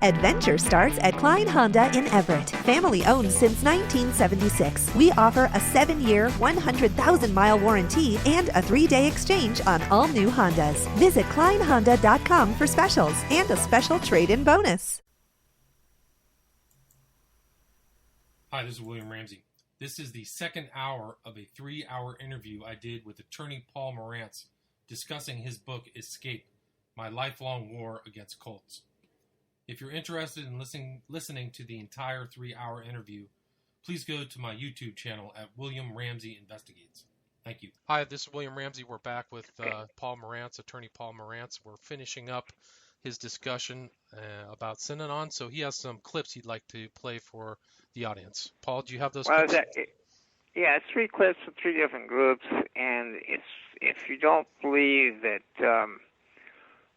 Adventure starts at Klein Honda in Everett. Family owned since 1976. We offer a 7-year, 100,000-mile warranty and a 3-day exchange on all new Hondas. Visit KleinHonda.com for specials and a special trade-in bonus. Hi, this is William Ramsey. This is the second hour of a 3-hour interview I did with attorney Paul Morantz discussing his book, Escape, My Lifelong War Against Cults. If you're interested in listening to the entire 3-hour interview, please go to my YouTube channel at William Ramsey Investigates. Thank you. Hi, this is William Ramsey. We're back with Paul Morantz, attorney Paul Morantz. We're finishing up his discussion about Synanon, so he has some clips he'd like to play for the audience. Paul, do you have those clips? It's 3 clips from 3 different groups, and if you don't believe that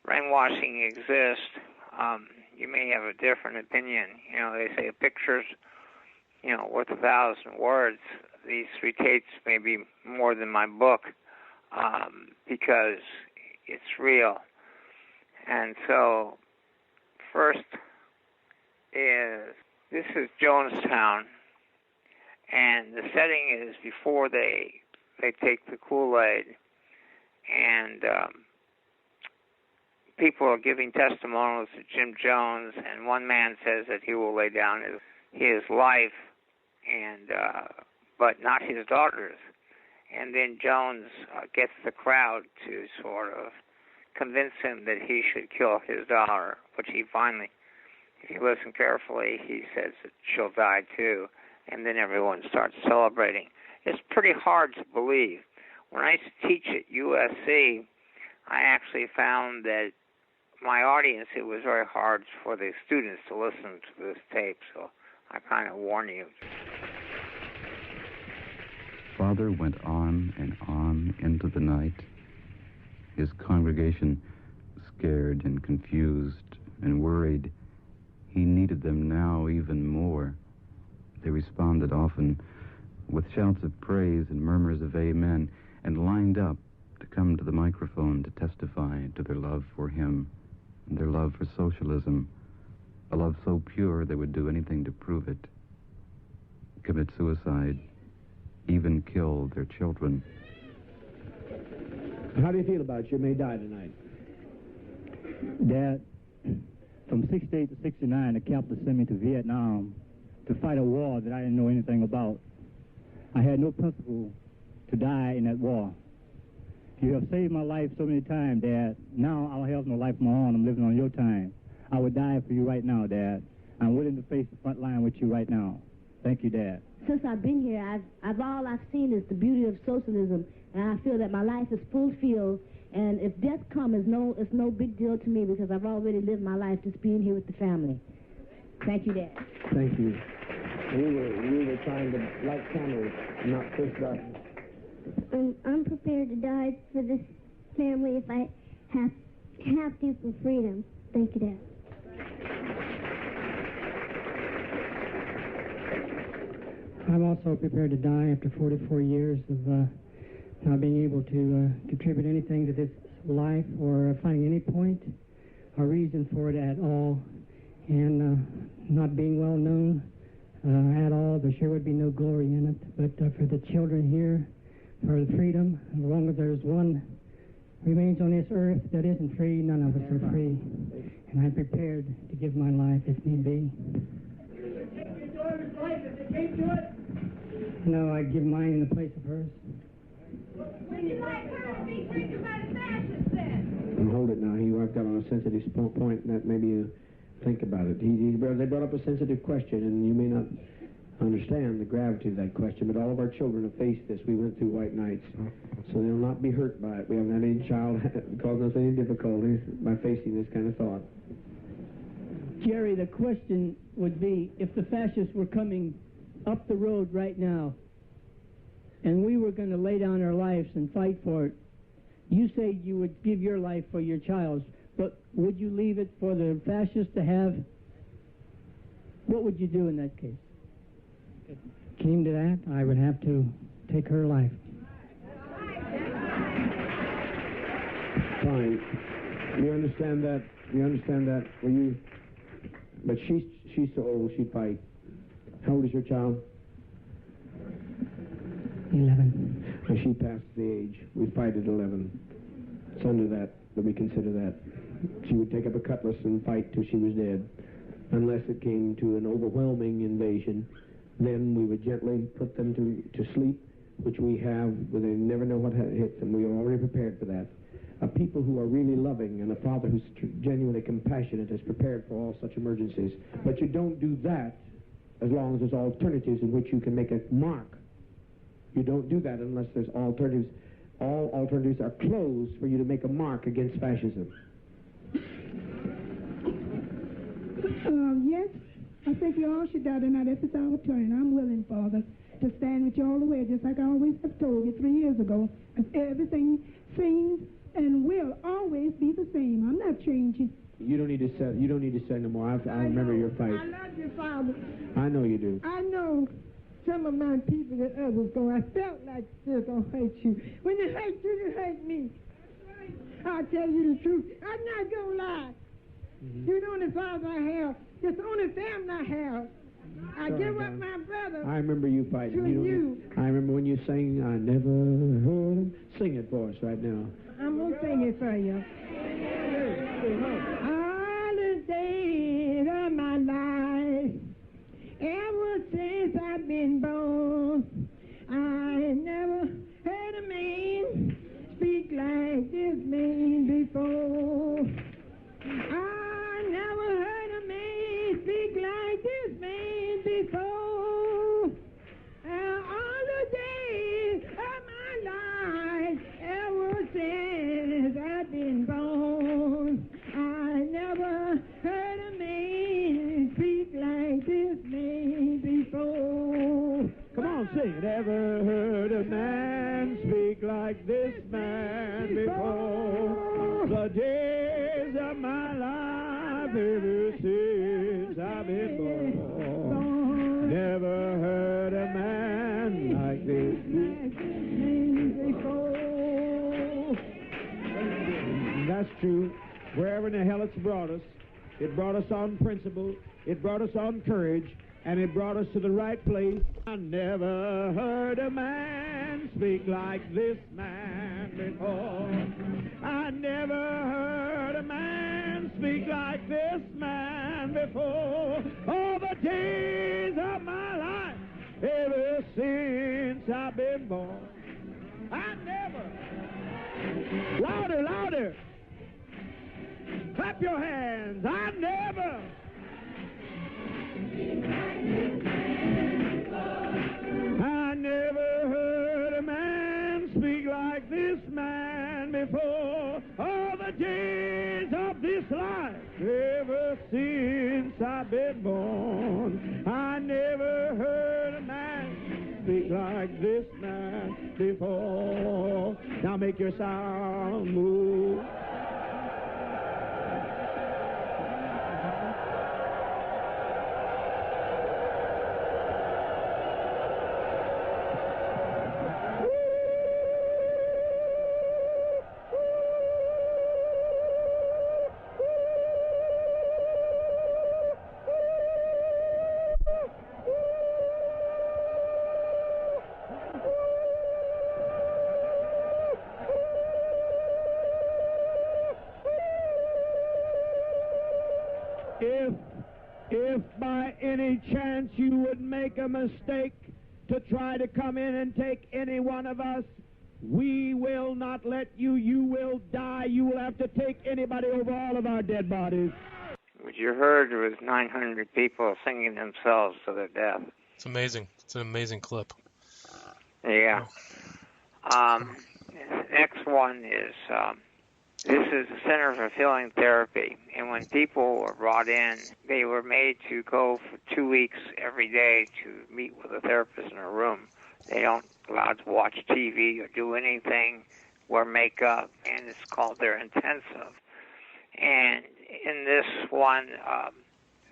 brainwashing exists, you may have a different opinion. You know, they say a picture's, worth 1,000 words. These 3 tapes may be more than my book because it's real. And so, first this is Jonestown, and the setting is before they take the Kool-Aid, and people are giving testimonials to Jim Jones, and one man says that he will lay down his life, and but not his daughter's. And then Jones gets the crowd to sort of convince him that he should kill his daughter, which he finally, if you listen carefully, he says that she'll die too, and then everyone starts celebrating. It's pretty hard to believe. When I used to teach at USC, I actually found that my audience, it was very hard for the students to listen to this tape, so I kind of warn you. Father went on and on into the night, his congregation scared and confused and worried. He needed them now even more. They responded often with shouts of praise and murmurs of amen, and lined up to come to the microphone to testify to their love for him and their love for socialism, a love so pure they would do anything to prove it, commit suicide, even kill their children. How do you feel about you may die tonight? Dad, from 68 to 69, the captain sent me to Vietnam to fight a war that I didn't know anything about. I had no principle to die in that war. You have saved my life so many times, Dad. Now I don't have no life of my own. I'm living on your time. I would die for you right now, Dad. I'm willing to face the front line with you right now. Thank you, Dad. Since I've been here, all I've seen is the beauty of socialism, and I feel that my life is fulfilled. And if death comes, it's no big deal to me because I've already lived my life just being here with the family. Thank you, Dad. Thank you. We were trying to light candles, not push buttons. I'm prepared to die for this family if I have to for freedom. Thank you, Dad. I'm also prepared to die after 44 years of not being able to contribute anything to this life or finding any point or reason for it at all, and not being well known at all. There sure would be no glory in it, but for the children here, for the freedom, as long as there's one remains on this earth that isn't free, none of us are free. And I'm prepared to give my life if need be. No, I'd give mine in the place of hers. Would you like her to be taken by the fascists then? And hold it now. He walked out on a sensitive point, and that maybe you think about it. They brought up a sensitive question, and you may not understand the gravity of that question, but all of our children have faced this. We went through white nights, so they'll not be hurt by it. We haven't had any child cause us any difficulties by facing this kind of thought. Jerry, the question would be, if the fascists were coming up the road right now, and we were going to lay down our lives and fight for it, you say you would give your life for your child's, but would you leave it for the fascists to have? What would you do in that case? If it came to that, I would have to take her life. Fine. You understand that? You understand that? Will you But she's so old, she'd fight. How old is your child? 11. And she passed the age. We fight at 11. It's under that we consider that. She would take up a cutlass and fight till she was dead. Unless it came to an overwhelming invasion, then we would gently put them to sleep, which we have, where they never know what hits them. We are already prepared for that. A people who are really loving and a father who's genuinely compassionate is prepared for all such emergencies. But you don't do that as long as there's alternatives in which you can make a mark. You don't do that unless there's alternatives. All alternatives are closed for you to make a mark against fascism. Yes, I think you all should die tonight if it's our turn. I'm willing, Father, to stand with you all the way, just like I always have told you 3 years ago. Everything seems and will always be the same. I'm not changing. You don't need to say. You don't need to say no more. I remember your fight. I love you, Father. I know you do. I know some of my people that others go. I felt like they're gonna hurt you. When they hurt you, they hurt me. I'll tell you the truth. I'm not gonna lie. Mm-hmm. You're the only father I have. It's the only family I have. I Sorry, give up Don. my brother. I remember you fighting. To you. I remember when you sang, I never heard him. Sing it for us right now. I'm going to sing it for you. All the days of my life, ever since I've been born, I never heard a man speak like this man before. I never heard a man speak like this man before. All the days of my life, ever since I've been born, I never heard a man speak like this man before. Come on, sing it. Never heard a man speak like this man before. The days of my life, ever since I've been born, never heard a man like this man before. That's true. Wherever in the hell it's brought us on principle, it brought us on courage, and it brought us to the right place. I never heard a man speak like this man before. I never heard a man speak like this man before. All the days of my life, ever since I've been born, I never. Louder, louder. Clap your hands. I never. I never heard a man speak like this man before. All the days of this life, ever since I've been born, I never heard a man speak like this man before. Now make your sound move. If by any chance you would make a mistake to try to come in and take any one of us, we will not let you. You will die. You will have to take anybody over all of our dead bodies. What you heard was 900 people singing themselves to their death. It's amazing. It's an amazing clip. Yeah. Next one is, this is the Center for Healing Therapy, and when people were brought in, they were made to go for 2 weeks every day to meet with a therapist in a room. They don't allowed to watch TV or do anything, wear makeup, and it's called their intensive. And in this one,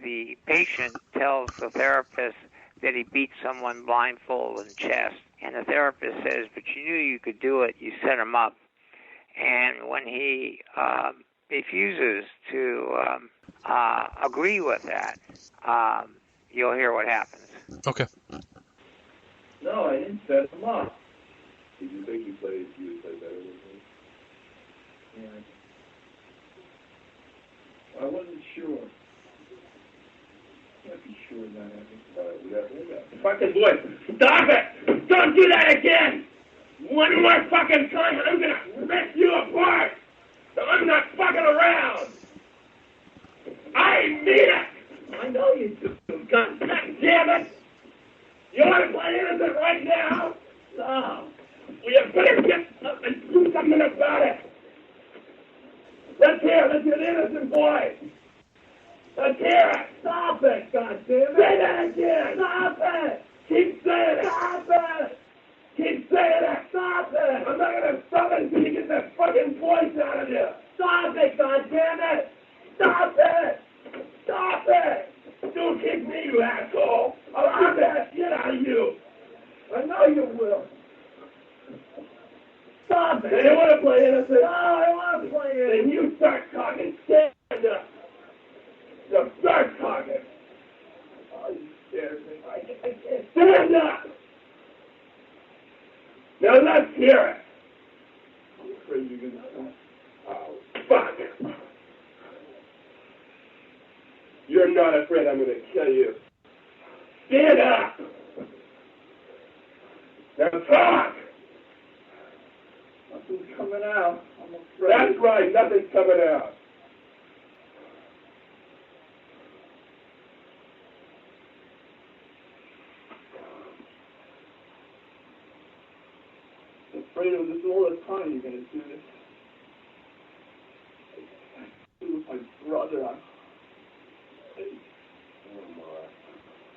the patient tells the therapist that he beat someone blindfold in the chest, and the therapist says, but you knew you could do it, you set him up. And when he refuses to agree with that, you'll hear what happens. Okay. No, I didn't set him up. Did you think you played better than me? Yeah. I wasn't sure. I can't be sure of that. Fucking boy, stop it! Don't do that again! One more fucking time, I'm gonna rip you apart! I'm not fucking around! I mean it! I know you do. God damn it! You want to play innocent right now? No. Well, you better get up and do something about it. Let's hear the innocent boy. Let's hear it. Stop it, God damn it. Say that again. Stop it. Keep saying it. Stop it. Keep saying it. Stop it. I'm not going to stop it until you get that fucking voice out of you. Stop it, God damn it. Stop it. Stop it. Don't kick me, you asshole. I'll get that shit out of you. I know you will. Stop it. You don't want to play innocent? No, I want to play innocent. Then you start talking. Stand up. Now start talking. Oh, you scared me. I can't. Stand up. Now let's hear it. I'm afraid you're going to... Oh, fuck. You're not afraid I'm going to kill you. Stand up. Now talk. Nothing's coming out. I'm afraid. That's right. Nothing's coming out. I'm afraid of this all the time you're going to do this. I do with my brother. Oh, my.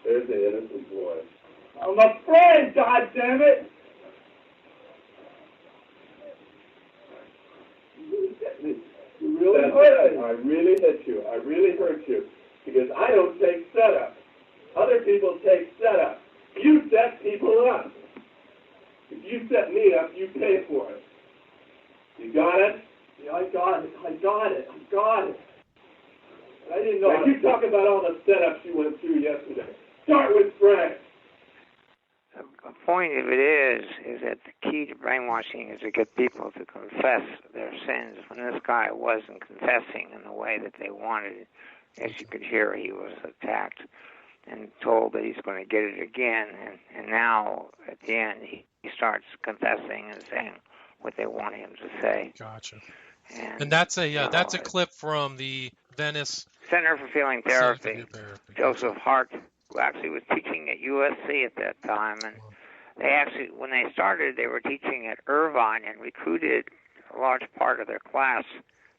There's the innocent boy. I'm afraid, goddammit! You really hit me. You really hurt me. I really hit you. I really hurt you. Because I don't take setup. Other people take setup. You set people up. If you set me up, you pay for it. You got it? Yeah, I got it. I got it. I didn't know. Now, you talk about all the setups you went through yesterday. Start with Frank. The point of it is that the key to brainwashing is to get people to confess their sins. When this guy wasn't confessing in the way that they wanted, as you could hear, he was attacked and told that he's going to get it again. And now, at the end, he starts confessing and saying what they want him to say. Gotcha. And that's a clip from the Venice Center for Feeling Therapy. Joseph Hart, who actually was teaching at USC at that time, and they actually, when they started, they were teaching at Irvine and recruited a large part of their class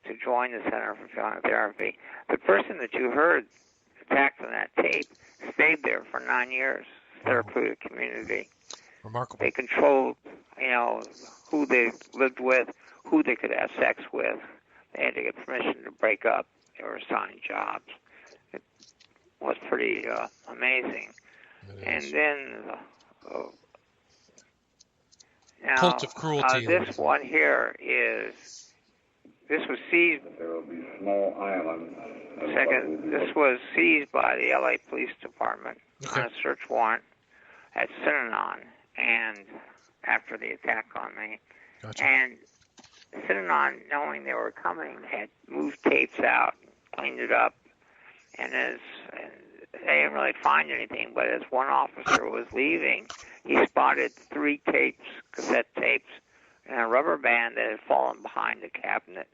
to join the Center for Feeling Therapy. The person that you heard attacked on that tape stayed there for 9 years, therapeutic community. Remarkable. They controlled, who they lived with, who they could have sex with. They had to get permission to break up. They were assigned jobs. It was pretty amazing. And then, now, cult of cruelty. This one here this was seized. There will be small islands. This was seized by the LA Police Department on a search warrant at Synanon, and after the attack on me. Gotcha. And Synanon, knowing they were coming, had moved tapes out, cleaned it up, and they didn't really find anything, but as one officer was leaving, he spotted 3 tapes, cassette tapes, and a rubber band that had fallen behind the cabinet.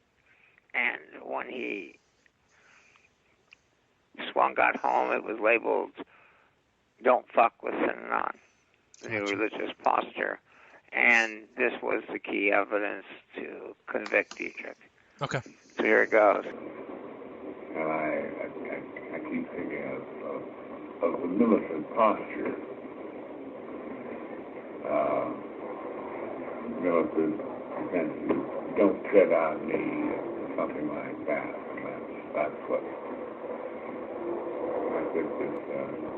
And when Swan got home, it was labeled, "Don't fuck with Synanon," the new religious posture. And this was the key evidence to convict Dietrich. Okay. So here it goes. And I keep thinking of the militant posture. Militant against don't tread on me, or something like that. And that's what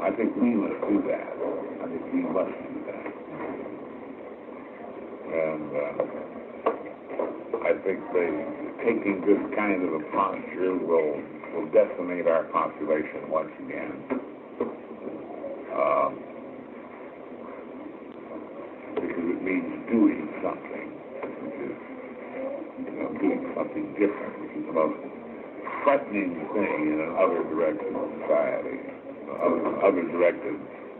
I think we must do that. I think we must do that. And I think taking this kind of a posture will decimate our population once again. Because it means doing something, which is, doing something different, which is the most frightening thing in an other-directed society, other-directed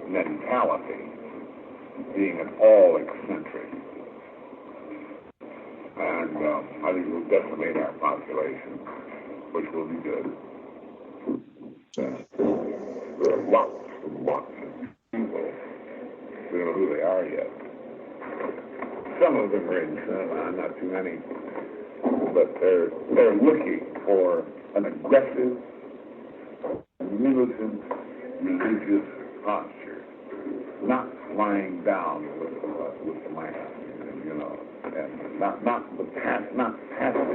mentality, being at all eccentric. And I think it will decimate our population, which will be good. There are lots and lots of people. We don't know who they are yet. Some of them are in cinema, not too many. But they're looking for an aggressive, militant, religious posture, not lying down with the man, and not passive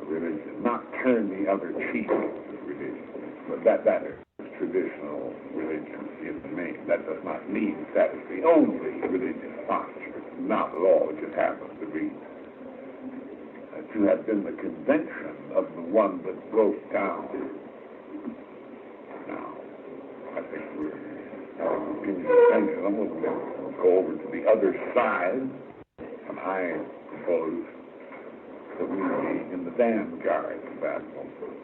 religion, not turn the other cheek religion, but that is traditional religion in the main. That does not mean that is the only religious posture. Not at all. It just happens to be to have been the convention of the one that broke down. Now, I think we're having pendulum. We'll go over to the other side, and I propose that we be in the vanguard of that movement.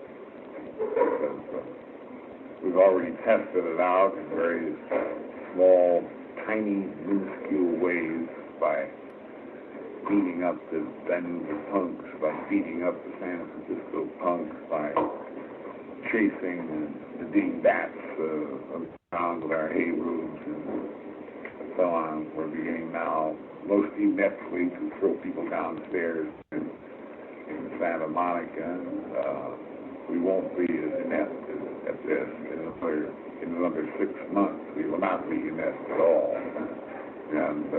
We've already tested it out in very small, tiny, minuscule ways by beating up the Danube punks, by beating up the San Francisco punks, by chasing the dingbats around with our hay roofs and so on. We're beginning now, most ineptly, to throw people downstairs in Santa Monica. We won't be as inept at this in another 6 months. We will not be inept at all. And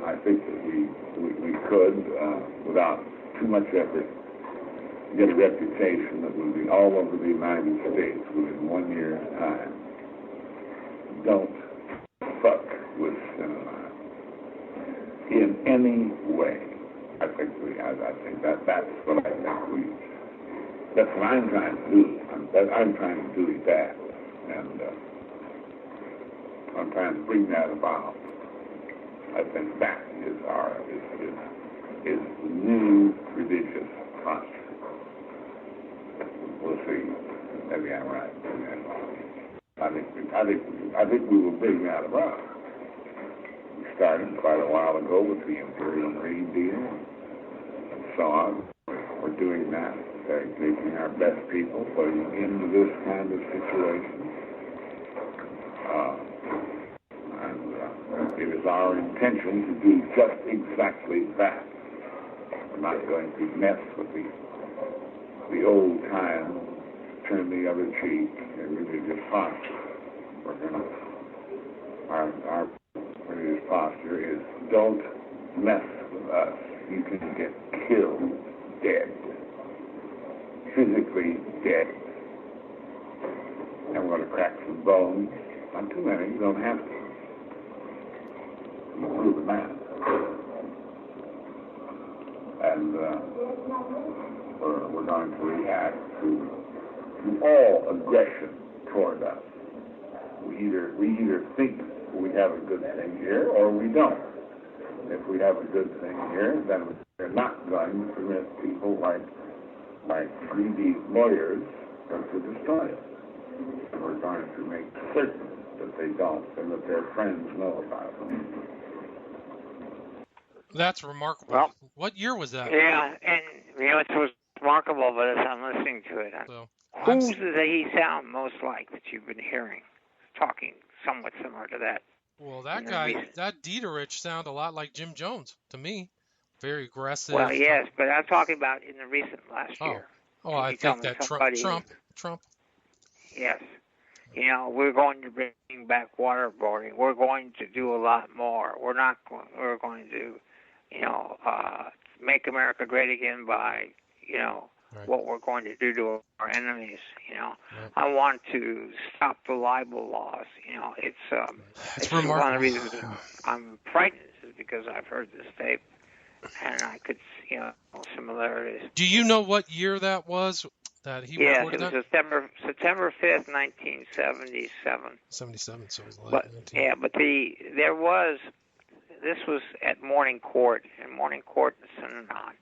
I think that we could, without too much effort, get a reputation that will be all over the United States within 1 year's time. Don't fuck with cinema in any way. I think that's what that's what I'm trying to do. I'm trying to do that, and I'm trying to bring that about. I think that is is the new religious posture. We'll see. Maybe I'm right. I think we will bring that about. We started quite a while ago with the Imperial Marine deal and so on. We're doing that, taking our best people, putting them into this kind of situation. And it is our intention to do just exactly that. We're not going to mess with the old time, turn the other cheek, and religious posture. We're going to, our religious posture is don't mess with us. You can get killed dead. Physically dead. And we're going to crack some bones. Not too many, you don't have to. You've proven that. And we're going to react to all aggression toward us. We either think we have a good thing here or we don't. If we have a good thing here, then we're not going to permit people like greedy lawyers to destroy it. And we're going to make certain that they don't and that their friends know about them. That's remarkable. Well, what year was that? Yeah, and it was remarkable, but as I'm listening to it, who does he sound most like that you've been hearing, talking somewhat similar to that? Well, that guy, that Dieterich sounded a lot like Jim Jones to me. Very aggressive. Well, yes, but I'm talking about in the recent last year. Oh, I think that Trump. Yes. We're going to bring back waterboarding. We're going to do a lot more. We're going to, make America great again by, what we're going to do to our enemies. I want to stop the libel laws. It's one of the reasons I'm frightened is because I've heard this tape, and I could, similarities. Do you know what year that was that he recorded that? Yes, it was September 5th, 1977. 77, so it was But this was at Morning Court, in Morning Court in Synanon.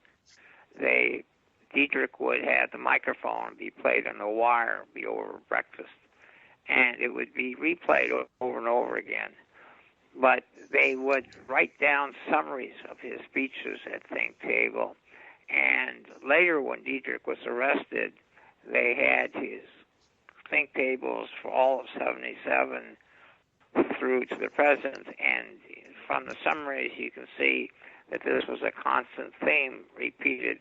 Dietrich would have the microphone be played on the wire, be over breakfast, and it would be replayed over and over again. But they would write down summaries of his speeches at Think Table, and later when Dietrich was arrested, they had his Think Tables for all of 77 through to the present, and from the summaries you can see that this was a constant theme repeated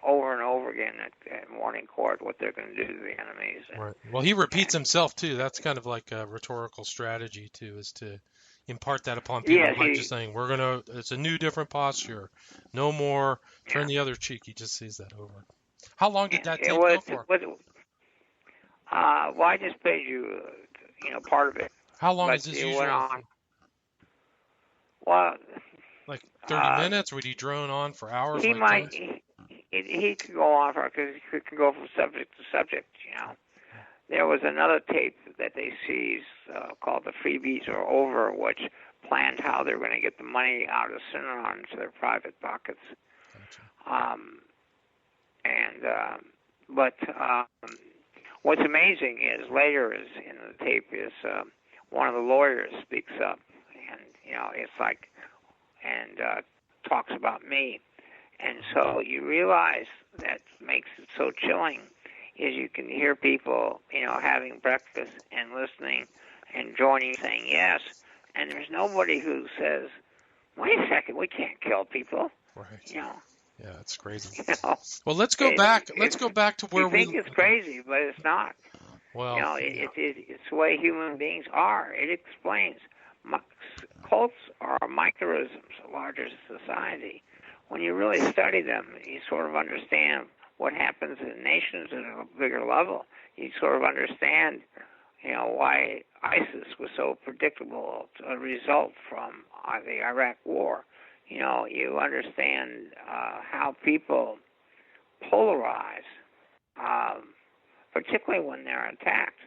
over and over again at Morning Court, what they're going to do to the enemies. Right. Well, he repeats himself, too. That's kind of like a rhetorical strategy, too, is to impart that upon people by just saying, it's a new, different posture. No more, turn the other cheek. He just sees that over. How long did that tape go for? Well, I just paid you, part of it. How long is this usually? Went on. Well, like 30 minutes? Would he drone on for hours? He might. He could go on because he could go from subject to subject. There was another tape that they seized called "The Freebies Are Over," which planned how they were going to get the money out of Synanon to their private pockets. Gotcha. But what's amazing is later is in the tape is one of the lawyers speaks up, and it's like talks about me. And so you realize that makes it so chilling is you can hear people, having breakfast and listening and joining, saying yes. And there's nobody who says, wait a second, we can't kill people. Right. Yeah, it's crazy. Well, let's go back. Let's go back to where we think it's crazy, but it's not. Well, it's the way human beings are. It explains. Cults are microisms of larger society. When you really study them, you sort of understand what happens in nations at a bigger level. You sort of understand, why ISIS was so predictable a result from the Iraq War. You understand how people polarize, particularly when they're attacked.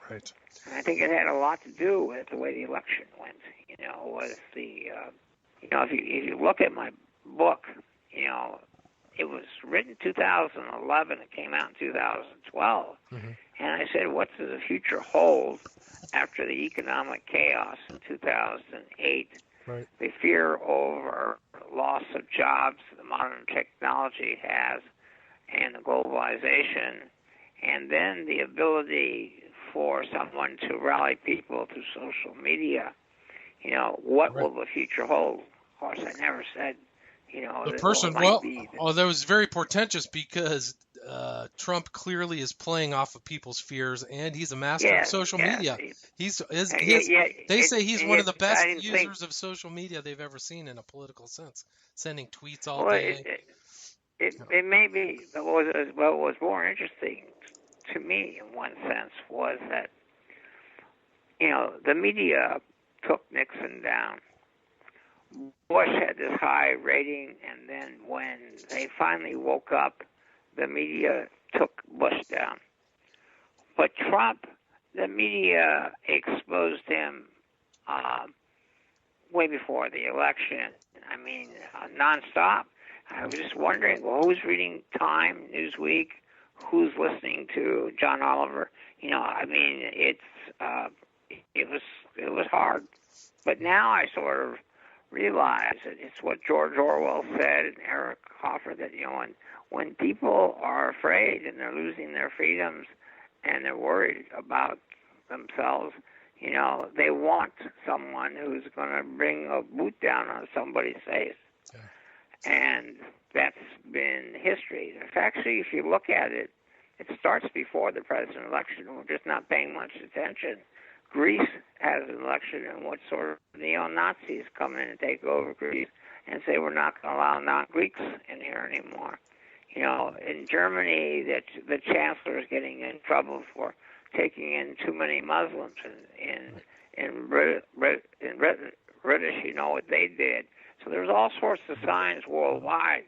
Right. And I think it had a lot to do with the way the election went. Was the if you look at my book, it was written 2011. It came out in 2012. Mm-hmm. And I said, what does the future hold after the economic chaos in 2008? Right. The fear over loss of jobs the modern technology has and the globalization, and then the ability for someone to rally people through social media. What will the future hold? Of course, I never said, the person, that was very portentous because Trump clearly is playing off of people's fears, and he's a master of social media. They say he's one of the best users of social media they've ever seen in a political sense, sending tweets all day. It may be, but what was more interesting to me in one sense was that, the media took Nixon down. Bush had this high rating, and then when they finally woke up, the media took Bush down. But Trump, the media exposed him way before the election. I mean, nonstop. I was just wondering, who's reading Time, Newsweek? Who's listening to John Oliver? It was hard. But now I sort of realize that it's what George Orwell said and Eric Hoffer, that when people are afraid and they're losing their freedoms and they're worried about themselves, they want someone who's going to bring a boot down on somebody's face. Yeah. And that's been history. In fact, actually, if you look at it, it starts before the president election. We're just not paying much attention. Greece has an election, and what sort of neo-Nazis come in and take over Greece and say we're not going to allow non-Greeks in here anymore. In Germany, that the chancellor is getting in trouble for taking in too many Muslims. In British, what they did. So there's all sorts of signs worldwide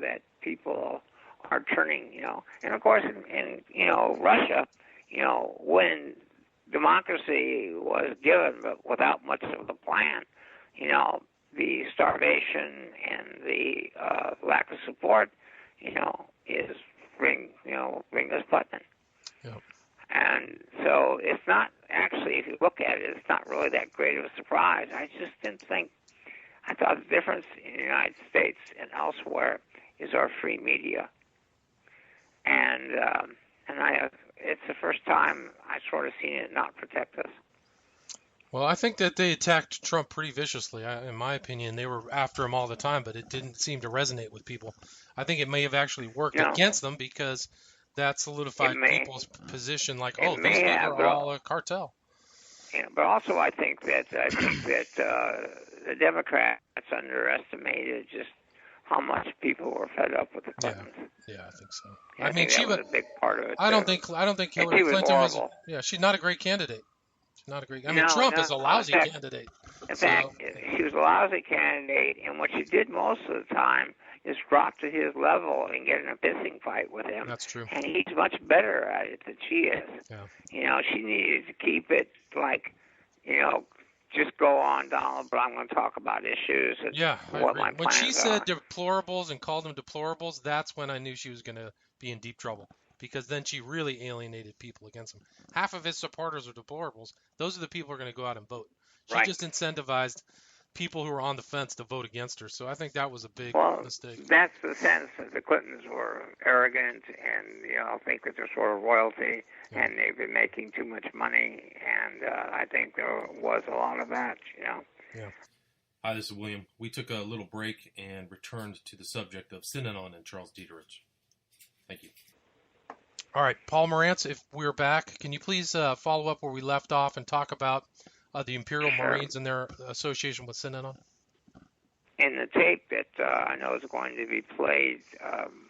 that people are turning, And of course, in Russia, when democracy was given, but without much of a plan, the starvation and the lack of support, is ring this button. Yep. And so it's not actually, if you look at it, it's not really that great of a surprise. I just didn't think. I thought the difference in the United States and elsewhere is our free media, and it's the first time I sort of seen it not protect us. Well, I think that they attacked Trump pretty viciously. In my opinion, they were after him all the time, but it didn't seem to resonate with people. I think it may have actually worked against them because that solidified people's position, like, these people are all a cartel. But also, I think that the Democrats underestimated just how much people were fed up with the Clintons. Yeah, I think so. I mean, she was a big part of it. I don't think Hillary Clinton was. Yeah, she's not a great candidate. She's not a great. Trump is a lousy candidate. In fact, she was a lousy candidate, and what she did most of the time is drop to his level and get in a pissing fight with him. That's true. And he's much better at it than she is. Yeah. She needed to keep it like, just go on, Donald, but I'm going to talk about issues. And what my when she said are. deplorables and called them deplorables, that's when I knew she was going to be in deep trouble, because then she really alienated people against him. Half of his supporters are deplorables. Those are the people who are going to go out and vote. She just incentivized people who were on the fence to vote against her. So I think that was a big mistake. That's the sense that the Clintons were arrogant and, think that they're sort of royalty and they've been making too much money. And I think there was a lot of that, Yeah. Hi, this is William. We took a little break and returned to the subject of Synanon and Charles Dieterich. Thank you. All right, Paul Morantz, if we're back, can you please follow up where we left off and talk about the Imperial Marines and their association with Synanon? In the tape that I know is going to be played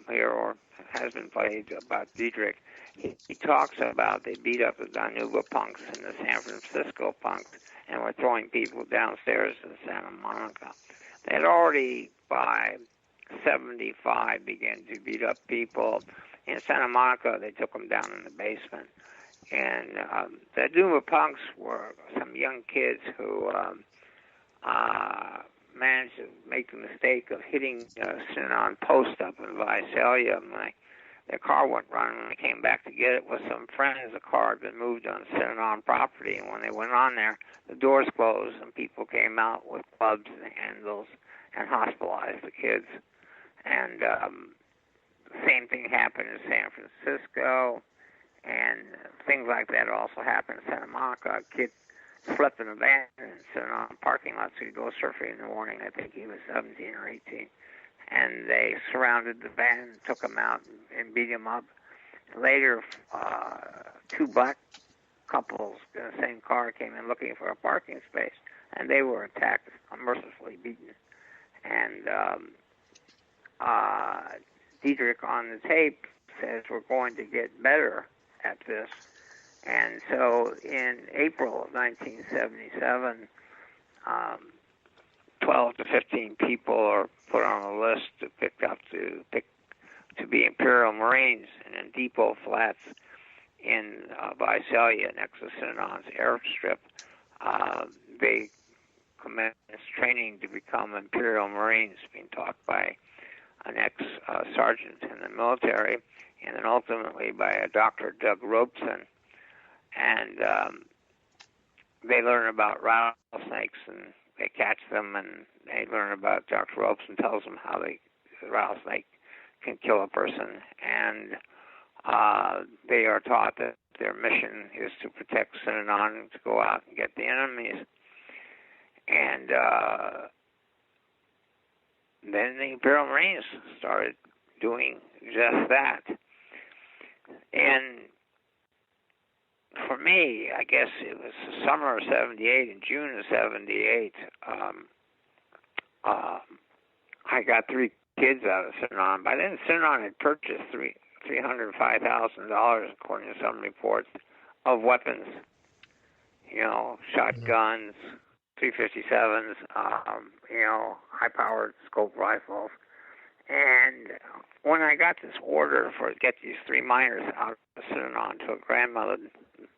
here or has been played about Dietrich, he talks about they beat up the Danuba punks and the San Francisco punks and were throwing people downstairs in Santa Monica. They had already, by 75, began to beat up people. In Santa Monica, they took them down in the basement. And the Danuba punks were some young kids who managed to make the mistake of hitting Synanon post up in Visalia. And their car went running. When they came back to get it with some friends, the car had been moved on Synanon property. And when they went on there, the doors closed and people came out with clubs and handles and hospitalized the kids. And the same thing happened in San Francisco. And things like that also happened in Santa Monica. A kid slept in a van and sitting on a parking lot, so he'd go surfing in the morning. I think he was 17 or 18. And they surrounded the van and took him out and beat him up. Later, two black couples in the same car came in looking for a parking space, and they were attacked, mercifully beaten. And Dietrich on the tape says we're going to get better at this. And so in April of 1977, 12 to 15 people are put on a list to be Imperial Marines. And in Depot Flats in Visalia, next to Synanon's airstrip, they commenced training to become Imperial Marines, being taught by an ex-sergeant in the military, and then ultimately by a Dr. Doug Robeson. And they learn about rattlesnakes, and they catch them, and they learn about Dr. Robeson tells them how the rattlesnake can kill a person. And they are taught that their mission is to protect Synanon and to go out and get the enemies. And then the Imperial Marines started doing just that. And for me, I guess it was the summer of 78, in June of 78, I got 3 kids out of Synanon. By then, Synanon had purchased $305,000, according to some reports, of weapons. You know, shotguns, 357s, high-powered scope rifles. And when I got this order to get these 3 minors out of Synanon to a grandmother, the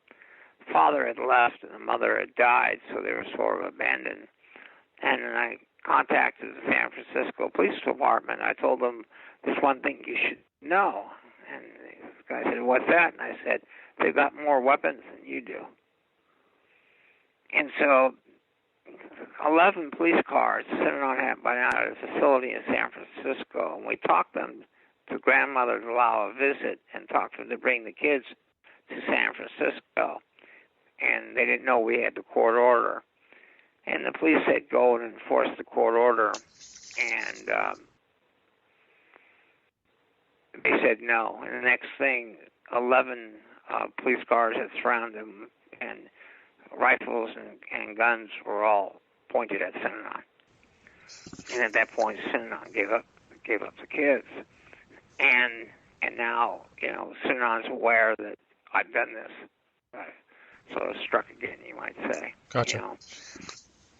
father had left and the mother had died, so they were sort of abandoned. And then I contacted the San Francisco Police Department. I told them, there's one thing you should know. And this guy said, what's that? And I said, they've got more weapons than you do. And so 11 police cars sitting on by now at a facility in San Francisco, and we talked them to grandmother to allow a visit and talked them to bring the kids to San Francisco. And they didn't know we had the court order. And the police said, go and enforce the court order. And they said no. And the next thing, 11 police cars had surrounded them, and rifles and guns were all pointed at Synanon. And at that point, Synanon gave up the kids. And now, Synanon's aware that I've done this. Sort of struck again, you might say. Gotcha.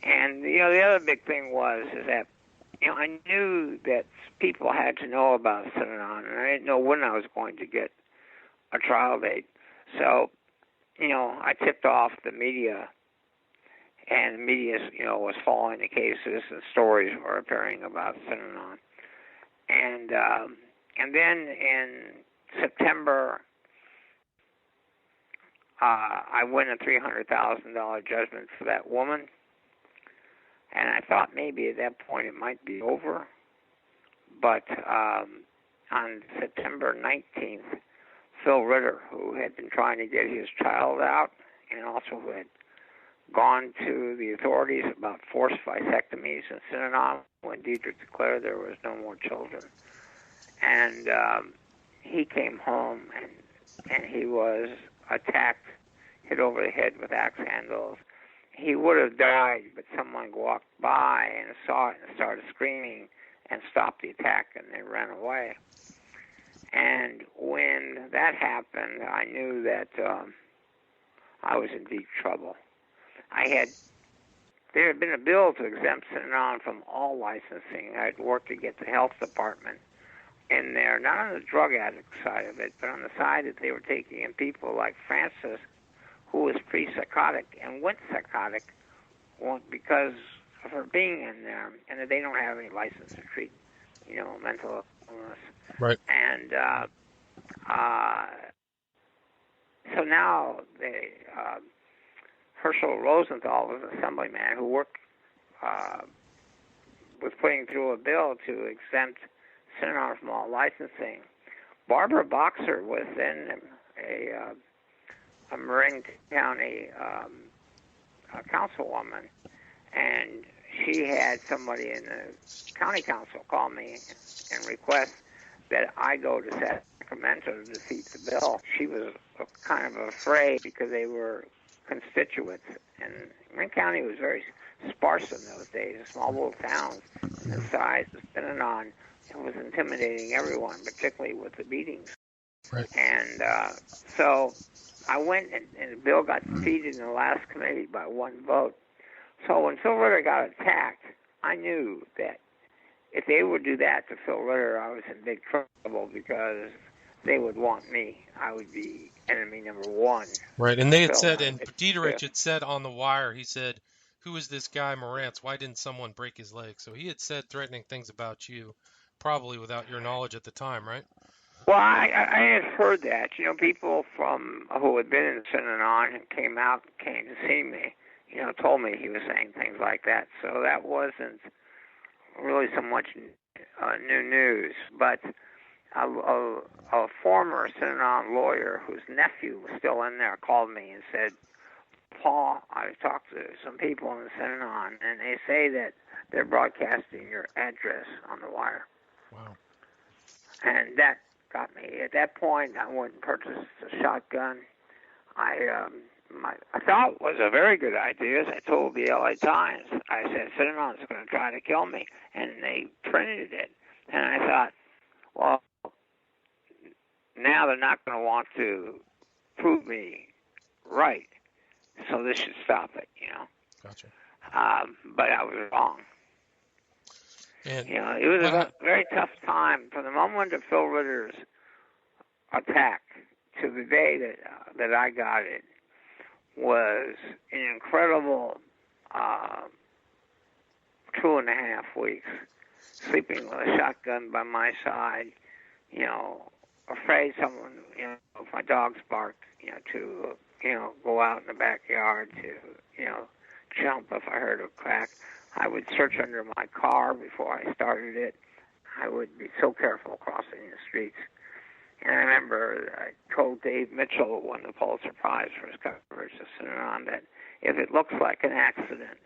And the other big thing is that I knew that people had to know about Synanon, and I didn't know when I was going to get a trial date. So, I tipped off the media, and the media, was following the cases, and stories were appearing about Synanon. And then in September, I win a $300,000 judgment for that woman. And I thought maybe at that point it might be over. But on September 19th, Phil Ritter, who had been trying to get his child out and also who had gone to the authorities about forced vasectomies in Synanon when Diedrich declared there was no more children. And he came home and he was attacked, hit over the head with axe handles. He would have died, but someone walked by and saw it and started screaming and stopped the attack, and they ran away. And when that happened, I knew that I was in deep trouble. There had been a bill to exempt Synanon from all licensing. I had worked to get the health department in there, not on the drug addict side of it, but on the side that they were taking in people like Frances, who was pre-psychotic and went psychotic because of her being in there, and that they don't have any license to treat, mental illness. Right. And so now Herschel Rosenthal was an assemblyman who was putting through a bill to exempt Synanon from all licensing. Barbara Boxer was then a Marin County councilwoman, and she had somebody in the county council call me and request that I go to Sacramento to defeat the bill. She was kind of afraid because they were constituents, and Marin County was very sparse in those days, small little towns the size of Synanon. It was intimidating everyone, particularly with the beatings. Right. And so I went, and the bill got defeated in the last committee by 1 vote. So when Phil Ritter got attacked, I knew that if they would do that to Phil Ritter, I was in big trouble because they would want me. I would be enemy number 1. Right, and they had said, and Diederich had said on the wire, he said, who is this guy Morantz? Why didn't someone break his leg? So he had said threatening things about you, probably without your knowledge at the time, right? Well, I had heard that. People who had been in Synanon and came to see me, told me he was saying things like that. So that wasn't really so much new news. But a former Synanon lawyer whose nephew was still in there called me and said, Paul, I've talked to some people in Synanon, and they say that they're broadcasting your address on the wire. Wow. And that got me. At that point, I went and purchased a shotgun. I thought it was a very good idea. As I told the LA Times, I said, Synanon's going to try to kill me. And they printed it. And I thought, well, now they're not going to want to prove me right, so this should stop it, Gotcha. But I was wrong. And it was a very tough time from the moment of Phil Ritter's attack to the day that I got it was an incredible 2.5 weeks, sleeping with a shotgun by my side, afraid someone, if my dogs barked, to, go out in the backyard to, jump if I heard a crack. I would search under my car before I started it. I would be so careful crossing the streets. And I remember I told Dave Mitchell, who won the Pulitzer Prize for his coverage of Synanon, that if it looks like an accident,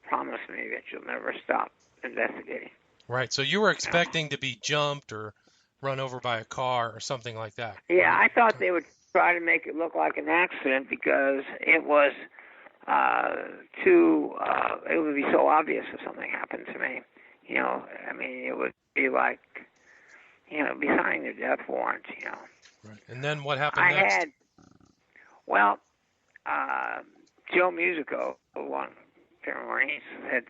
promise me that you'll never stop investigating. Right. So you were expecting to be jumped or run over by a car or something like that. Yeah, I thought they would try to make it look like an accident because it was it would be so obvious if something happened to me. It would be like, be signing a death warrant, Right. And then what happened next? Joe Musico, who won Morantz, said,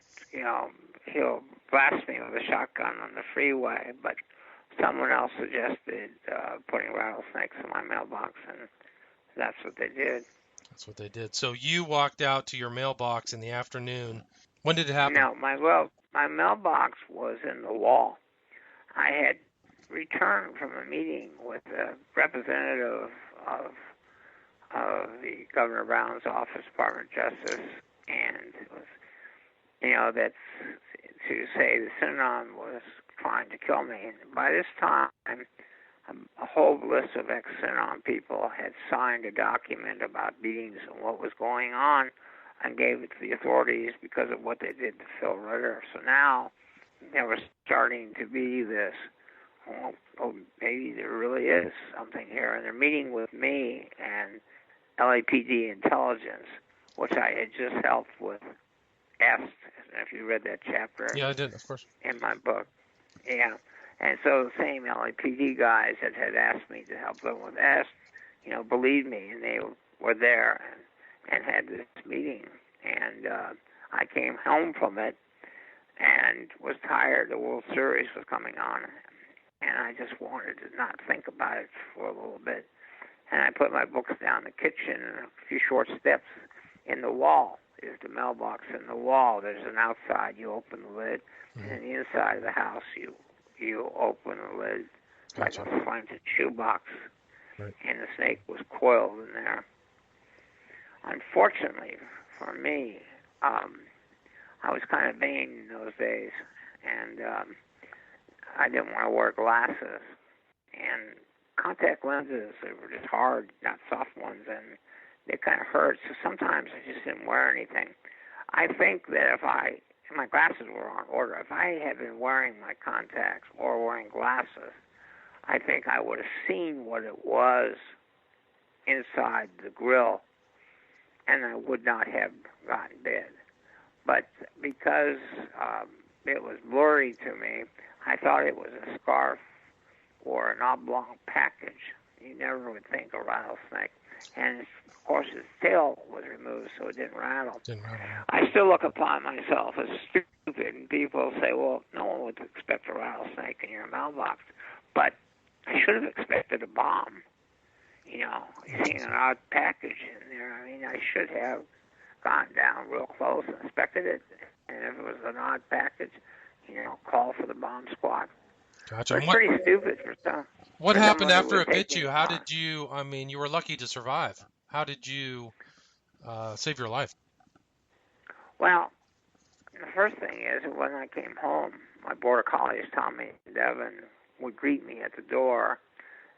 he'll blast me with a shotgun on the freeway, but someone else suggested putting rattlesnakes in my mailbox, and that's what they did. That's what they did. So you walked out to your mailbox in the afternoon. When did it happen? No, my mailbox was in the wall. I had returned from a meeting with a representative of the Governor Brown's office, Department of Justice, and it was, that's to say the Synanon was trying to kill me. And by this time, a whole list of ex-Synanon people had signed a document about beatings and what was going on and gave it to the authorities because of what they did to Phil Ritter. So now there was starting to be this, maybe there really is something here. And they're meeting with me and LAPD intelligence, which I had just helped with EST. If you read that chapter. Yeah, I did, of course. In my book. Yeah. And so the same LAPD guys that had asked me to help them with EST, believed me, and they were there and had this meeting. And I came home from it and was tired. The World Series was coming on, and I just wanted to not think about it for a little bit. And I put my books down in the kitchen, and a few short steps in the wall is the mailbox in the wall. There's an outside, you open the lid, and in the inside of the house, you open the lid like a slanted shoebox, and the snake was coiled in there. Unfortunately for me, I was kind of vain in those days, and I didn't want to wear glasses. And contact lenses, they were just hard, not soft ones, and they kind of hurt, so sometimes I just didn't wear anything. I think that if my glasses were on order, if I had been wearing my contacts or wearing glasses, I think I would have seen what it was inside the grill, and I would not have gotten dead. But because it was blurry to me, I thought it was a scarf or an oblong package. You never would think a rattlesnake. And, of course, his tail was removed, so it didn't rattle. I still look upon myself as stupid, and people say, well, no one would expect a rattlesnake in your mailbox. But I should have expected a bomb. Seeing an odd package in there. I should have gone down real close and inspected it. And if it was an odd package, call for the bomb squad. Gotcha. It's pretty stupid for some. What happened after it bit you? How did you, you were lucky to survive. How did you save your life? Well, the first thing is when I came home, my border collies, Tommy and Devin, would greet me at the door,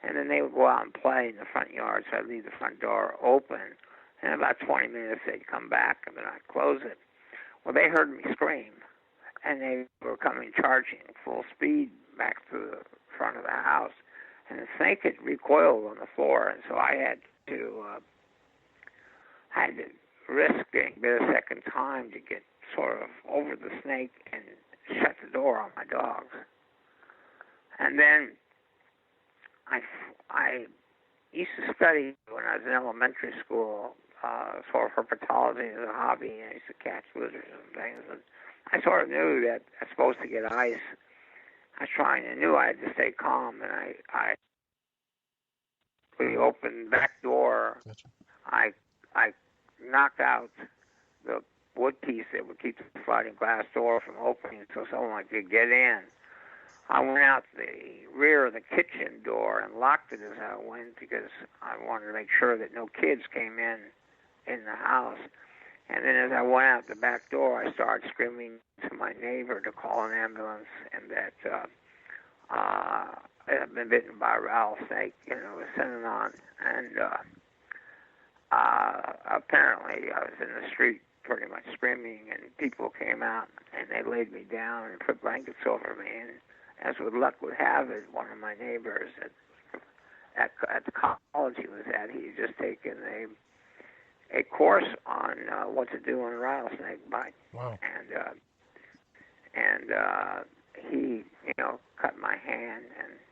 and then they would go out and play in the front yard, so I'd leave the front door open, and in about 20 minutes they'd come back, and then I'd close it. Well, they heard me scream, and they were coming charging full speed back to the front of the house, and the snake had recoiled on the floor, and so I had to risk getting bit a second time to get sort of over the snake and shut the door on my dogs. And then I used to study when I was in elementary school, sort of herpetology as a hobby, and I used to catch lizards and things. And I sort of knew that I was supposed to get ice. I knew I had to stay calm, and when you opened the back door, I knocked out the wood piece that would keep the sliding glass door from opening so someone could get in. I went out the rear of the kitchen door and locked it as I went because I wanted to make sure that no kids came in the house. And then as I went out the back door, I started screaming to my neighbor to call an ambulance, and that I had been bitten by a rattlesnake, with Synanon. And apparently I was in the street pretty much screaming, and people came out, and they laid me down and put blankets over me. And as with luck would have it, one of my neighbors at the college he was at, he had just taken a course on what to do in a rattlesnake bite. Wow. And he, cut my hand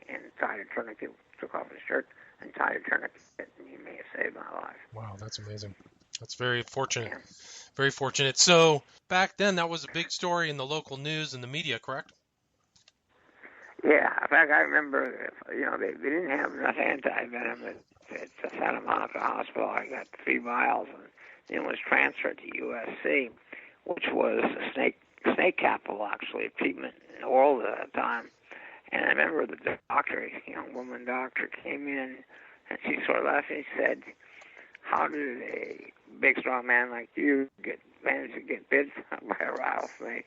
and tied a tourniquet, took off his shirt and tied a tourniquet, and he may have saved my life. Wow, that's amazing. That's very fortunate. Yeah. Very fortunate. So back then, that was a big story in the local news and the media, correct? Yeah. In fact, I remember, they didn't have enough anti-venom at Santa Monica Hospital. I got 3 vials and then was transferred to USC, which was a snake capital, actually, of treatment in the world at that time. And I remember the doctor, young woman doctor, came in, and she sort of laughed and said, "How did a big, strong man like you manage to get bit by a rattlesnake?"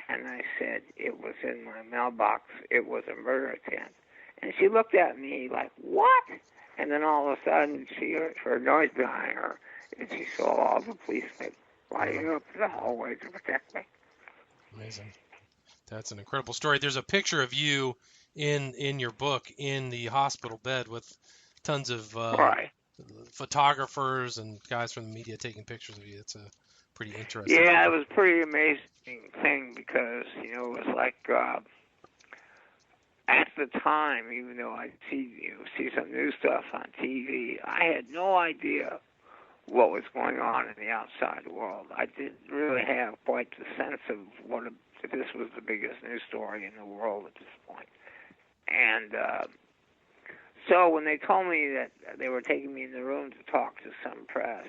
And I said, "It was in my mailbox. It was a murder attempt." And she looked at me like, "What?" And then all of a sudden, she heard noise behind her, and she saw all the policemen lighting up the hallway to protect me. Amazing. That's an incredible story. There's a picture of you in your book in the hospital bed with tons of photographers and guys from the media taking pictures of you. It's a pretty interesting. Yeah, it was a pretty amazing thing because, it was like at the time, even though I see some new stuff on TV, I had no idea what was going on in the outside world. I didn't really have quite the sense of that this was the biggest news story in the world at this point. And so when they told me that they were taking me in the room to talk to some press,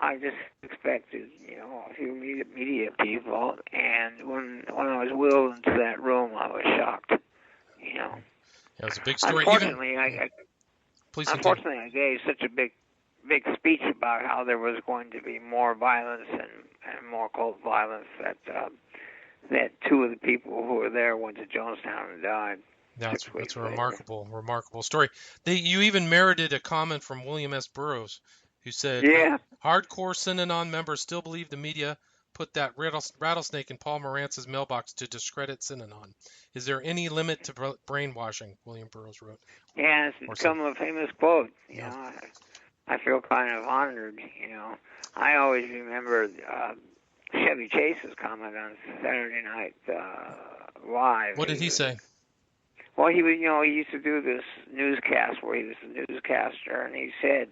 I just expected, a few media people. And when I was wheeled into that room, I was shocked. Yeah, it was a big story. Unfortunately, I gave such a big speech about how there was going to be more violence and more cult violence that 2 of the people who were there went to Jonestown and died. That's a remarkable story. You even merited a comment from William S. Burroughs, who said, "Hardcore Synanon members still believe the media put that rattlesnake in Paul Morantz's mailbox to discredit Synanon. Is there any limit to brainwashing?" William Burroughs wrote. Yeah, it's become a famous quote. I feel kind of honored. I always remember Chevy Chase's comment on Saturday Night Live. What did he say? Well, he used to do this newscast where he was a newscaster, and he said,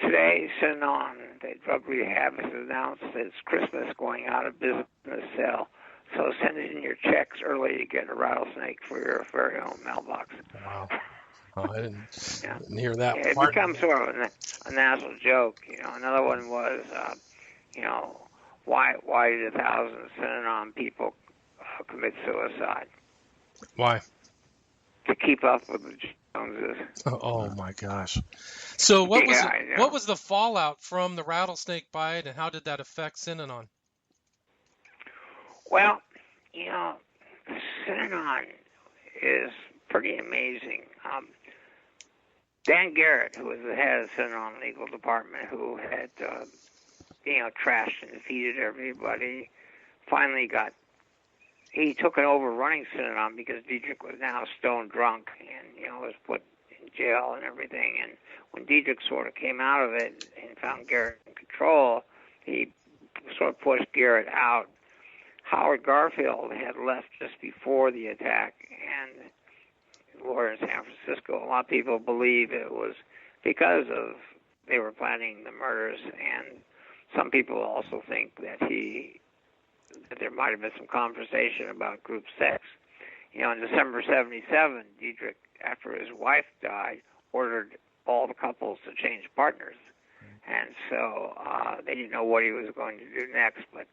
"Today, Synanon, the drug rehab, has announced that it's Christmas going out of business sale. So send in your checks early to get a rattlesnake for your very own mailbox." Wow. Oh, I didn't hear that. Yeah, it becomes sort of a national joke. Another one was, why did 1,000 Synanon people commit suicide? Why? To keep up with the Joneses. Oh my gosh. So what was the fallout from the rattlesnake bite, and how did that affect Synanon? Well, Synanon is pretty amazing. Dan Garrett, who was the head of the Synanon legal department, who had, trashed and defeated everybody, finally he took it over running Synanon because Diedrich was now stone drunk and, was put in jail and everything. And when Diedrich sort of came out of it and found Garrett in control, he sort of pushed Garrett out. Howard Garfield had left just before the attack, and a lawyer in San Francisco. A lot of people believe it was because of they were planning the murders, and some people also think that there might have been some conversation about group sex. You know, in December '77, Diedrich, after his wife died, ordered all the couples to change partners, and so they didn't know what he was going to do next. But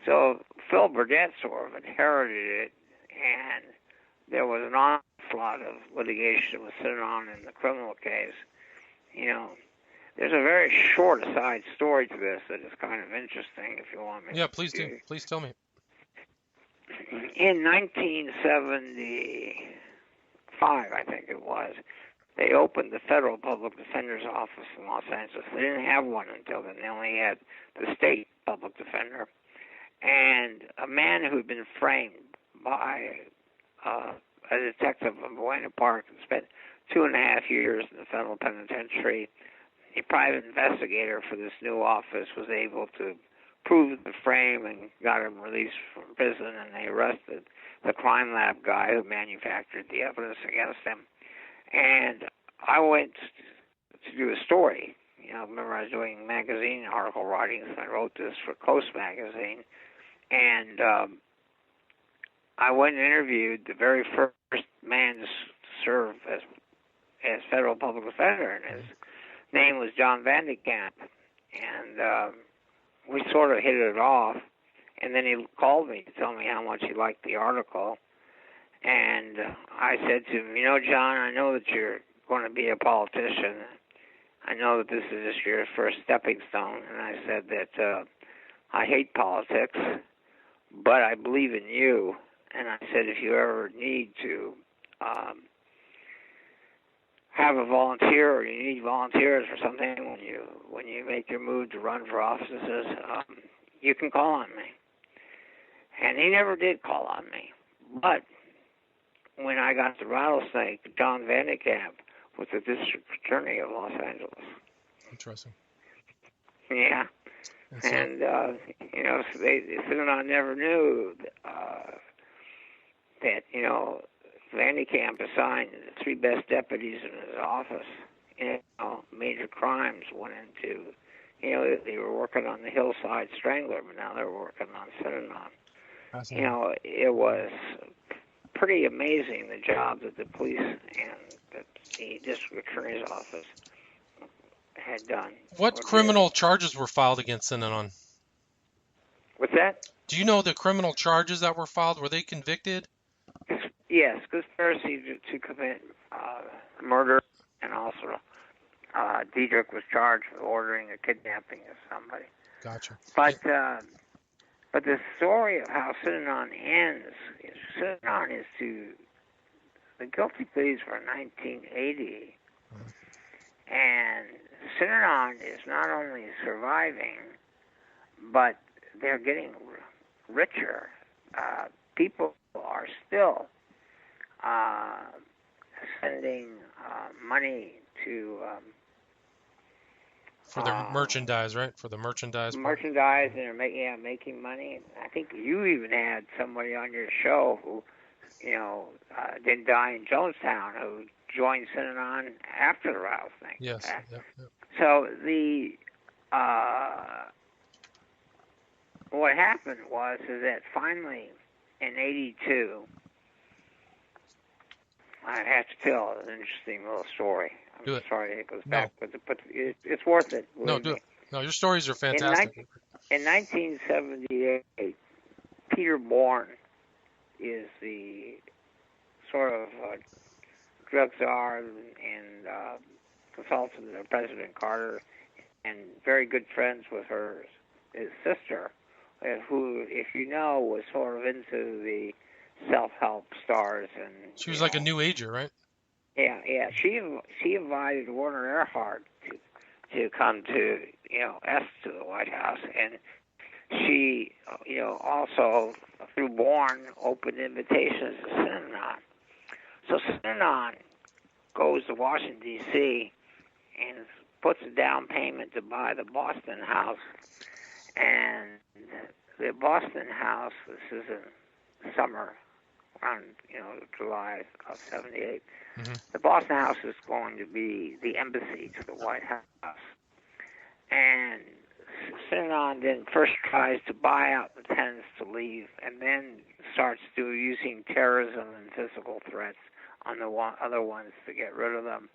so Phil Burdett sort of inherited it, and there was an onslaught of litigation with Synanon in the criminal case. You know, there's a very short aside story to this that is kind of interesting, if you want me. Yeah, please do. Please tell me. In 1975, I think it was, they opened the Federal Public Defender's Office in Los Angeles. They didn't have one until then. They only had the State Public Defender. And a man who had been framed by a detective in Buena Park and spent 2.5 years in the federal penitentiary, a private investigator for this new office was able to prove the frame and got him released from prison, and they arrested the crime lab guy who manufactured the evidence against him. And I went to do a story. You know, I remember I was doing magazine article writings, and I wrote this for Coast magazine. And I went and interviewed the very first man to serve as federal public defender, and his name was John Van de Kamp. And we sort of hit it off, and then he called me to tell me how much he liked the article. And I said to him, you know, John, I know that you're going to be a politician. I know that this is just your first stepping stone. And I said that I hate politics, but I believe in you. And I said, if you ever need to have a volunteer, or you need volunteers for something when you make your move to run for offices, you can call on me. And he never did call on me. But when I got the rattlesnake, John Van de Kamp was the district attorney of Los Angeles. Interesting. Yeah. And you know, so Synanon never knew that, you know, Van de Kamp assigned the 3 best deputies in his office. You know, major crimes went into, you know, they were working on the Hillside Strangler, but now they're working on Synanon. You know, it was pretty amazing the job that the police and the district attorney's office had done. What criminal charges were filed against Synanon? What's that? Do you know the criminal charges that were filed? Were they convicted? Yes, conspiracy to commit murder, and also Diedrich was charged with ordering a kidnapping of somebody. Gotcha. But the story of how Synanon ends is Synanon is to the guilty pleas were in 1980, and Synanon is not only surviving, but they're getting richer. People are still sending money to for the merchandise, right? For the merchandise. Merchandise, and they're making money. I think you even had somebody on your show who, you know, didn't die in Jonestown, who joined Synanon after the rattlesnake. Yes. Yep. So what happened is that finally in '82, I have to tell an interesting little story. I'm sorry it goes back, but it's worth it. No, do it. No, your stories are fantastic. In 1978, Peter Bourne is the sort of drug czar and consultant of President Carter, and very good friends with his sister, who, if you know, was sort of into the self-help stars. And she was like a new ager, right? Yeah. She invited Werner Erhard to come to, you know, to the White House, and she, you know, also through Bourne opened invitations to Synanon. So Synanon goes to Washington D.C. and puts a down payment to buy the Boston house, and the Boston House, this is in summer, around, July of 78. Mm-hmm. The Boston House is going to be the embassy to the White House. And Synanon then first tries to buy out the tenants to leave, and then starts using terrorism and physical threats on the other ones to get rid of them.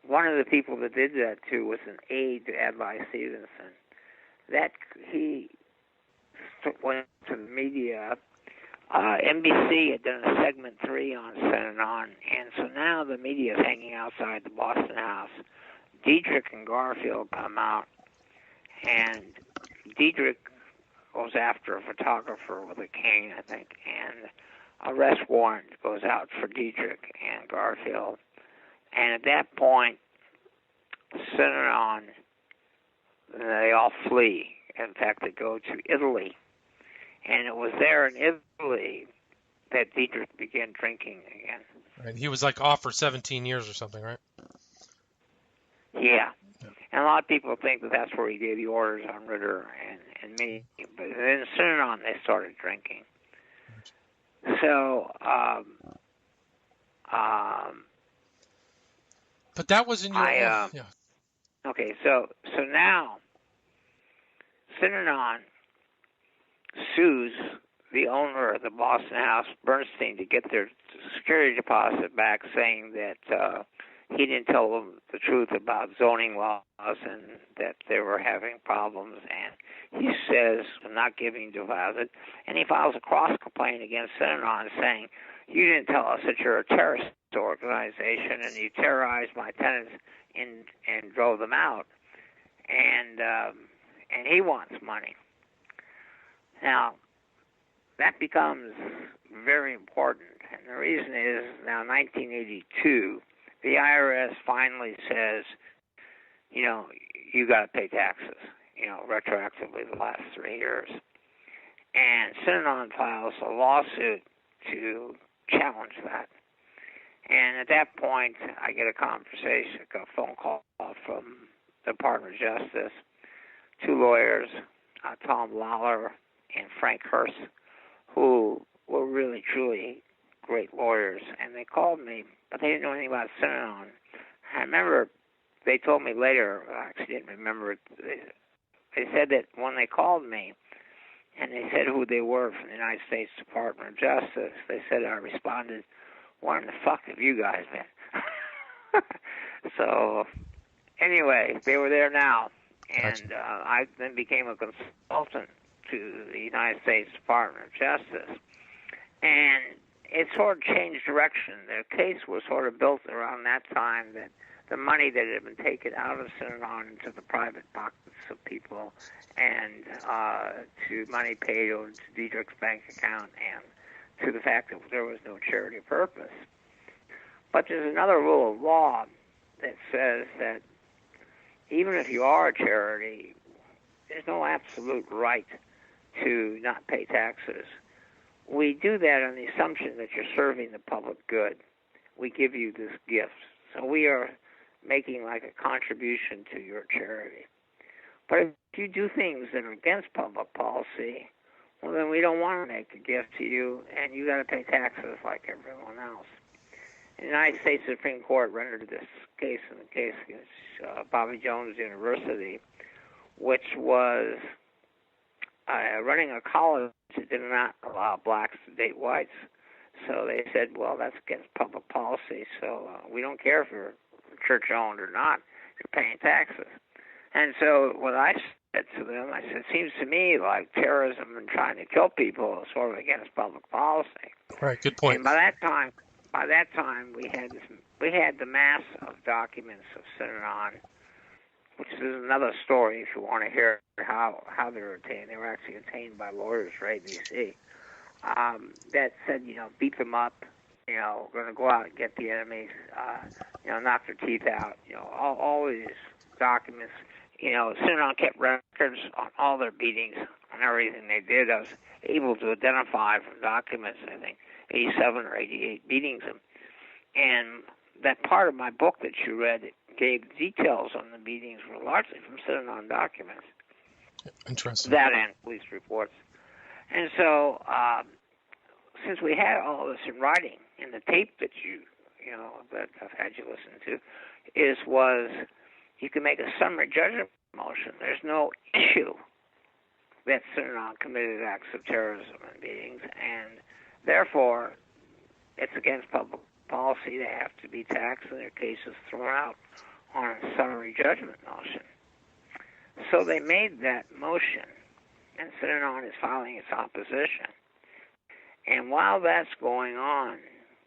One of the people that did that, too, was an aide to Adlai Stevenson. That he went to the media. NBC had done a segment 3 on Synanon, and so now the media is hanging outside the Boston House. Dietrich and Garfield come out, and Dietrich goes after a photographer with a cane, I think, and arrest warrant goes out for Dietrich and Garfield. And at that point, Synanon, they all flee. In fact, they go to Italy. And it was there in Italy that Dietrich began drinking again. Right. He was like off for 17 years or something, right? Yeah. And a lot of people think that that's where he gave the orders on Ritter and me. But in Synanon, they started drinking. So, but that was in your... yeah. Okay, so now Synanon sues the owner of the Boston House, Bernstein, to get their security deposit back, saying that he didn't tell them the truth about zoning laws and that they were having problems. And he says, I'm not giving deposit. And he files a cross-complaint against Synanon saying, you didn't tell us that you're a terrorist organization and you terrorized my tenants and drove them out. And he wants money. Now, that becomes very important. And the reason is, now 1982, the IRS finally says, you got to pay taxes, retroactively the last 3 years. And Synanon files a lawsuit to challenge that. And at that point, I get a phone call from the Department of Justice, 2 lawyers, Tom Lawler and Frank Hurst, who were really, truly great lawyers. And they called me, but they didn't know anything about Synanon. I remember they told me later, I actually didn't remember it, they said that when they called me, and they said who they were from the United States Department of Justice, they said I responded, "Where in the fuck have you guys been?" So, anyway, they were there now, and I then became a consultant to the United States Department of Justice, and it sort of changed direction. The case was sort of built around that time, that the money that had been taken out of Synanon into the private pockets of people, and to money paid over to Dietrich's bank account, and to the fact that there was no charity purpose. But there's another rule of law that says that even if you are a charity, there's no absolute right to not pay taxes. We do that on the assumption that you're serving the public good. We give you this gift. So we are making like a contribution to your charity. But if you do things that are against public policy, well, then we don't want to make a gift to you, and you got to pay taxes like everyone else. The United States Supreme Court rendered this case in the case against Bobby Jones University, which was running a college that did not allow blacks to date whites. So they said, well, that's against public policy, so we don't care if you're church-owned or not, you're paying taxes. And so what I said to them, I said, it seems to me like terrorism and trying to kill people is sort of against public policy. Right, good point. And by that time, we had the mass of documents of Synanon, which is another story if you want to hear how they were obtained. They were actually obtained by lawyers for ABC. That said, beat them up, we're going to go out and get the enemies, knock their teeth out, all these documents. Synanon kept records on all their beatings, on everything they did. I was able to identify from documents, I think, 87 or 88 beatings. And that part of my book that you read gave details on the beatings were largely from Synanon documents. Interesting. That and police reports. And so, since we had all this in writing, and the tape that that I've had you listen to, was you can make a summary judgment motion. There's no issue that Synanon committed acts of terrorism and beatings, and therefore it's against public policy. They have to be taxed and their cases thrown out on a summary judgment motion. So they made that motion, and Synanon is filing its opposition. And while that's going on,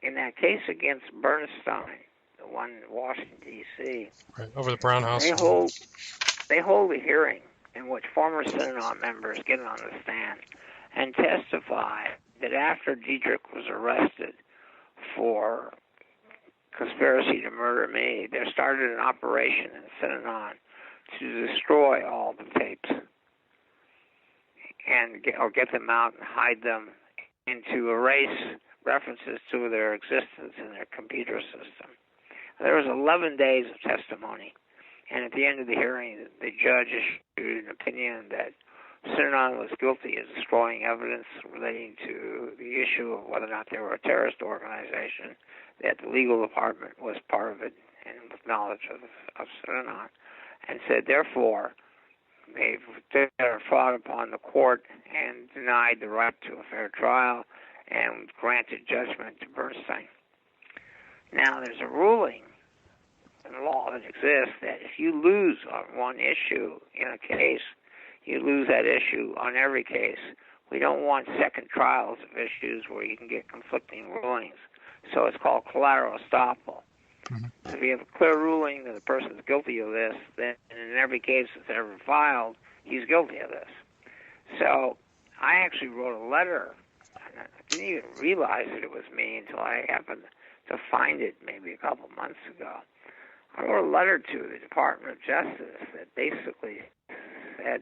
in that case against Bernstein, the one in Washington, D.C., right, over the Brown House, they hold a hearing in which former Synanon members get on the stand and testify that after Diedrich was arrested for conspiracy to murder me, there started an operation in Synanon to destroy all the tapes and get them out and hide them, and to erase references to their existence in their computer system. There was 11 days of testimony, and at the end of the hearing, the judge issued an opinion that Synanon was guilty of destroying evidence relating to the issue of whether or not they were a terrorist organization, that the legal department was part of it and with knowledge of Synanon, and said, therefore, they've fought upon the court and denied the right to a fair trial and granted judgment to Bernstein. Now, there's a ruling in law that exists that if you lose on one issue in a case, you lose that issue on every case. We don't want second trials of issues where you can get conflicting rulings. So it's called collateral estoppel. Mm-hmm. If you have a clear ruling that the person's guilty of this, then in every case that's ever filed, he's guilty of this. So I actually wrote a letter. I didn't even realize that it was me until I happened to find it maybe a couple months ago. I wrote a letter to the Department of Justice that basically said,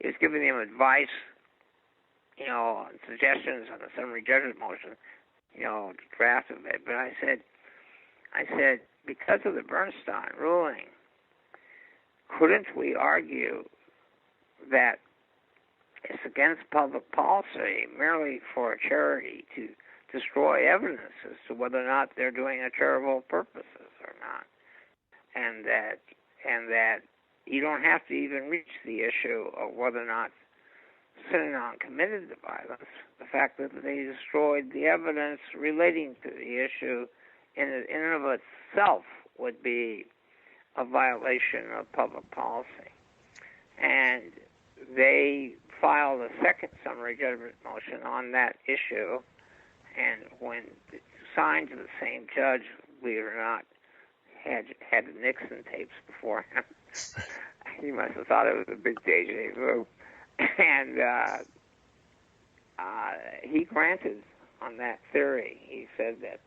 it was giving them advice, suggestions on the summary judgment motion, draft of it. But I said, because of the Bernstein ruling, couldn't we argue that it's against public policy merely for a charity to destroy evidence as to whether or not they're doing a charitable purposes or not, and that you don't have to even reach the issue of whether or not Synanon committed the violence. The fact that they destroyed the evidence relating to the issue in and of itself would be a violation of public policy. And they filed a second summary judgment motion on that issue, and when signed to the same judge, believe it or not, had the Nixon tapes before him. He must have thought it was a big deja vu. And he granted on that theory. He said that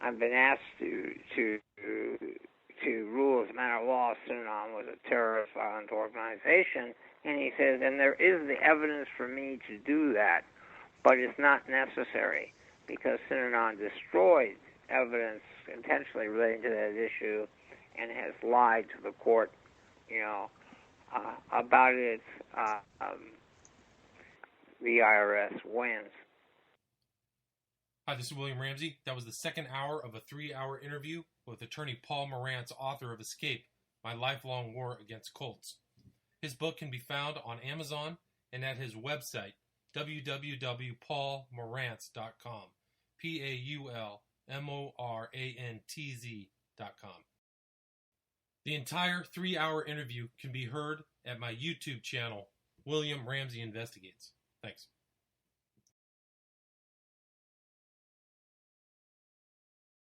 I've been asked to rule as a matter of law Synanon was a terrorist violent organization, and he says, and there is the evidence for me to do that, but it's not necessary because Synanon destroyed evidence intentionally relating to that issue and has lied to the court, about it. The IRS wins. Hi, this is William Ramsey. That was the second hour of a 3-hour interview with attorney Paul Morantz, author of Escape, My Lifelong War Against Cults. His book can be found on Amazon and at his website, www.paulmorantz.com, PaulMorantz.com. The entire 3-hour interview can be heard at my YouTube channel, William Ramsey Investigates. Thanks.